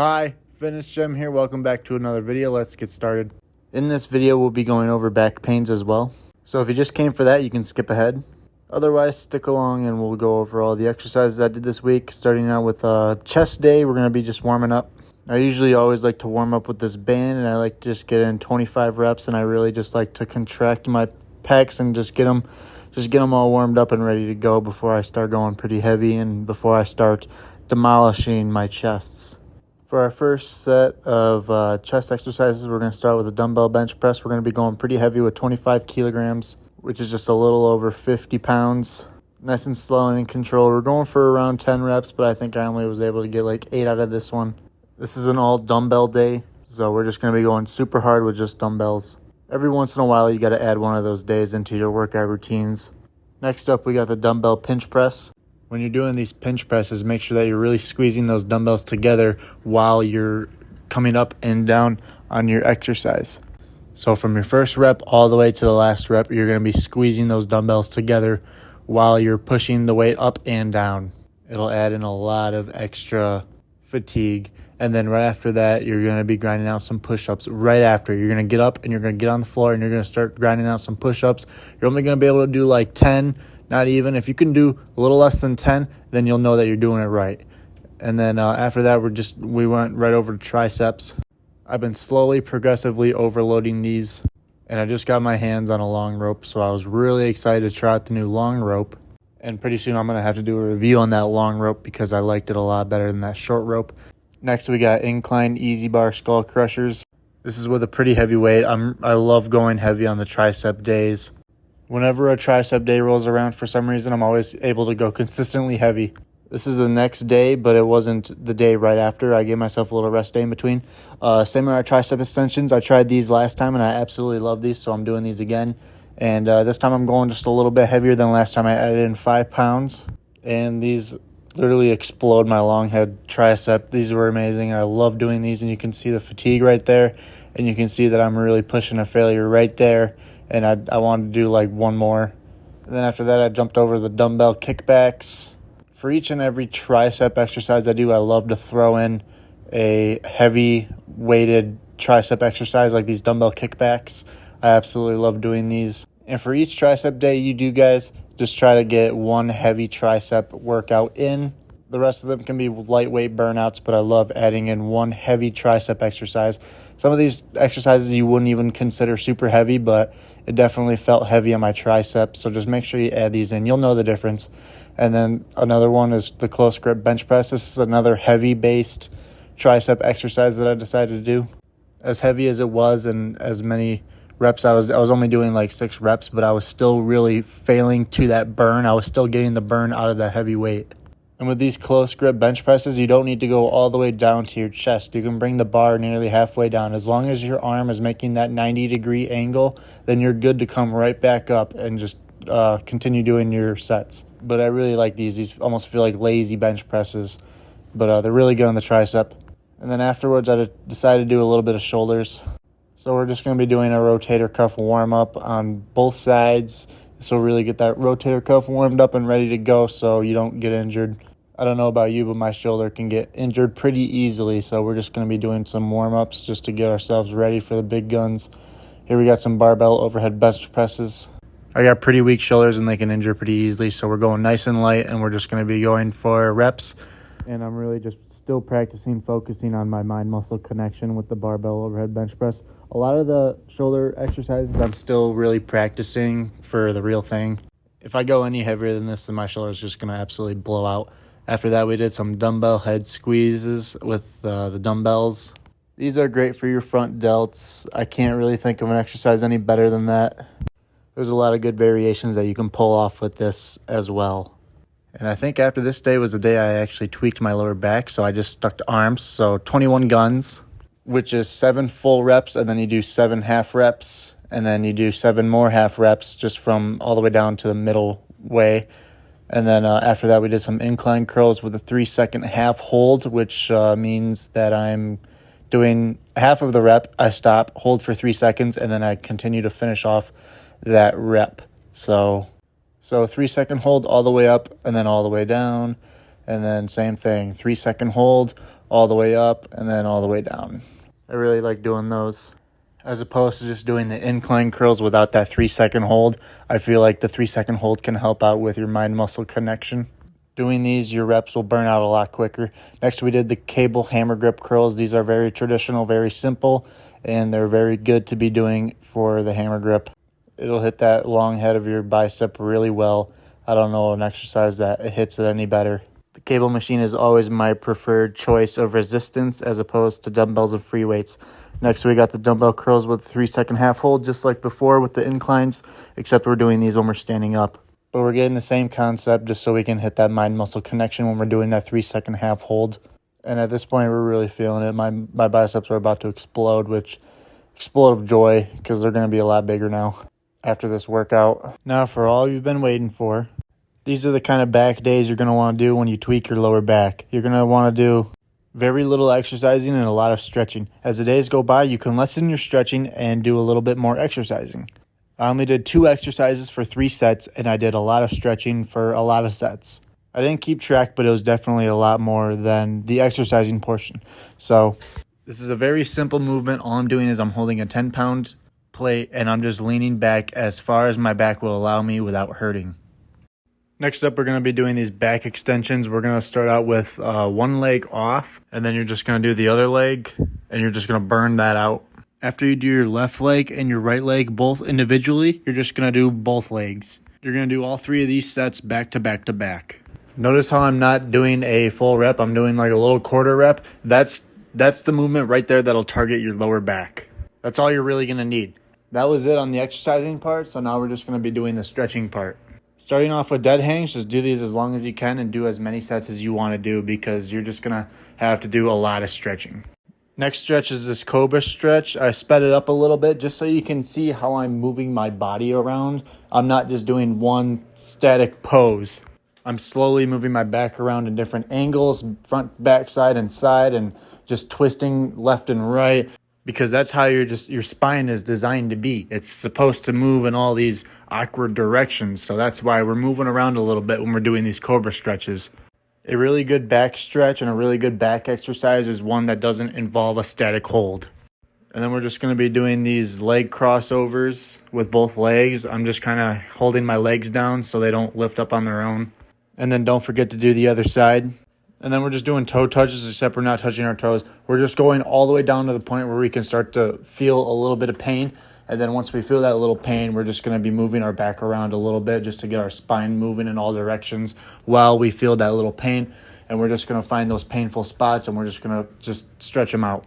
Hi, Fitness Gem here. Welcome back to another video. Let's get started. In this video, we'll be going over back pains as well. So if you just came for that, you can skip ahead. Otherwise, stick along and we'll go over all the exercises I did this week. Starting out with chest day, we're going to be just warming up. I usually always like to warm up with this band, and I like to just get in 25 reps, and I really just like to contract my pecs and just get them all warmed up and ready to go before I start going pretty heavy and before I start demolishing my chests. For our first set of chest exercises, we're going to start with a dumbbell bench press. We're going to be going pretty heavy with 25 kilograms, which is just a little over 50 pounds. Nice and slow and in control. We're going for around 10 reps, but I think I only was able to get like 8 out of this one. This is an all dumbbell day, so we're just going to be going super hard with just dumbbells. Every once in a while, you got to add one of those days into your workout routines. Next up, we got the dumbbell pinch press. When you're doing these pinch presses, make sure that you're really squeezing those dumbbells together while you're coming up and down on your exercise. So from your first rep all the way to the last rep, you're going to be squeezing those dumbbells together while you're pushing the weight up and down. It'll add in a lot of extra fatigue. And then right after that, you're going to be grinding out some push-ups right after. You're going to get up and you're going to get on the floor and you're going to start grinding out some push-ups. You're only going to be able to do like 10, not even. If you can do a little less than 10, then you'll know that you're doing it right. And then after that, we went right over to triceps. I've been slowly, progressively overloading these, and I just got my hands on a long rope, so I was really excited to try out the new long rope. And pretty soon I'm going to have to do a review on that long rope because I liked it a lot better than that short rope. Next, we got Incline easy bar skull crushers. This is with a pretty heavy weight. I love going heavy on the tricep days. Whenever a tricep day rolls around, for some reason, I'm always able to go consistently heavy. This is the next day, but it wasn't the day right after. I gave myself a little rest day in between. Same with our tricep extensions. I tried these last time, and I absolutely love these, so I'm doing these again. And this time I'm going just a little bit heavier than last time. I added in 5 pounds, and these literally explode my long head tricep. These were amazing, and I love doing these, and you can see the fatigue right there, and you can see that I'm really pushing a failure right there, and I wanted to do like one more. And then after that, I jumped over to the dumbbell kickbacks. For each and every tricep exercise I do, I love to throw in a heavy weighted tricep exercise like these dumbbell kickbacks. I absolutely love doing these. And for each tricep day you do, guys, just try to get one heavy tricep workout in. The rest of them can be lightweight burnouts, but I love adding in one heavy tricep exercise. Some of these exercises you wouldn't even consider super heavy, but it definitely felt heavy on my triceps. So just make sure you add these in. You'll know the difference. And then another one is the close grip bench press. This is another heavy-based tricep exercise that I decided to do. As heavy as it was and as many reps, I was only doing like 6 reps, but I was still really failing to that burn. I was still getting the burn out of that heavy weight. And with these close grip bench presses, you don't need to go all the way down to your chest. You can bring the bar nearly halfway down. As long as your arm is making that 90-degree angle, then you're good to come right back up and just continue doing your sets. But I really like these. These almost feel like lazy bench presses, but they're really good on the tricep. And then afterwards, I decided to do a little bit of shoulders. So we're just going to be doing a rotator cuff warm-up on both sides. This will really get that rotator cuff warmed up and ready to go so you don't get injured. I don't know about you, but my shoulder can get injured pretty easily, so we're just going to be doing some warm-ups just to get ourselves ready for the big guns. Here we got some barbell overhead bench presses. I got pretty weak shoulders and they can injure pretty easily, so we're going nice and light and we're just going to be going for reps. And I'm really just still focusing on my mind-muscle connection with the barbell overhead bench press. A lot of the shoulder exercises I'm still really practicing for the real thing. If I go any heavier than this, then my shoulder is just going to absolutely blow out. After that, we did some dumbbell head squeezes with the dumbbells. These are great for your front delts. I can't really think of an exercise any better than that. There's a lot of good variations that you can pull off with this as well. And I think after this day was the day I actually tweaked my lower back, so I just stuck to arms. So 21 guns, which is 7 full reps, and then you do 7 half reps, and then you do 7 more half reps just from all the way down to the middle way. And then after that, we did some incline curls with a 3-second half hold, which means that I'm doing half of the rep, I stop, hold for 3 seconds, and then I continue to finish off that rep. So 3-second hold all the way up and then all the way down, And then same thing, 3-second hold, all the way up, and then all the way down. I really like doing those. As opposed to just doing the incline curls without that 3-second hold. I feel like the 3-second hold can help out with your mind-muscle connection. Doing these, your reps will burn out a lot quicker. Next, we did the cable hammer grip curls. These are very traditional, very simple, and they're very good to be doing for the hammer grip. It'll hit that long head of your bicep really well. I don't know an exercise that it hits it any better. The cable machine is always my preferred choice of resistance as opposed to dumbbells and free weights. Next, we got the dumbbell curls with 3-second half hold, just like before with the inclines, except we're doing these when we're standing up. But we're getting the same concept just so we can hit that mind-muscle connection when we're doing that 3-second half hold. And at this point, we're really feeling it. My biceps are about to explode, which explode of joy because they're going to be a lot bigger now after this workout. Now, for all you've been waiting for, these are the kind of back days you're going to want to do when you tweak your lower back. You're going to want to do very little exercising and a lot of stretching. As the days go by, you can lessen your stretching and do a little bit more exercising. I only did 2 exercises for 3 sets, and I did a lot of stretching for a lot of sets. I didn't keep track, but it was definitely a lot more than the exercising portion. So this is a very simple movement. All I'm doing is I'm holding a 10-pound plate, and I'm just leaning back as far as my back will allow me without hurting. Next up, we're going to be doing these back extensions. We're going to start out with one leg off, and then you're just going to do the other leg, and you're just going to burn that out. After you do your left leg and your right leg both individually, you're just going to do both legs. You're going to do all 3 of these sets back to back to back. Notice how I'm not doing a full rep. I'm doing like a little quarter rep. That's the movement right there that'll target your lower back. That's all you're really going to need. That was it on the exercising part, so now we're just going to be doing the stretching part. Starting off with dead hangs, just do these as long as you can and do as many sets as you want to do because you're just going to have to do a lot of stretching. Next stretch is this cobra stretch. I sped it up a little bit just so you can see how I'm moving my body around. I'm not just doing one static pose. I'm slowly moving my back around in different angles, front, back, side, and just twisting left and right because that's how your spine is designed to be. It's supposed to move in all these awkward directions, so that's why we're moving around a little bit when we're doing these cobra stretches. A really good back stretch and a really good back exercise is one that doesn't involve a static hold. And then we're just going to be doing these leg crossovers with both legs. I'm just kind of holding my legs down so they don't lift up on their own. And then don't forget to do the other side. And then we're just doing toe touches, except we're not touching our toes. We're just going all the way down to the point where we can start to feel a little bit of pain. And then once we feel that little pain, we're just going to be moving our back around a little bit just to get our spine moving in all directions while we feel that little pain. And we're just going to find those painful spots and we're just going to stretch them out.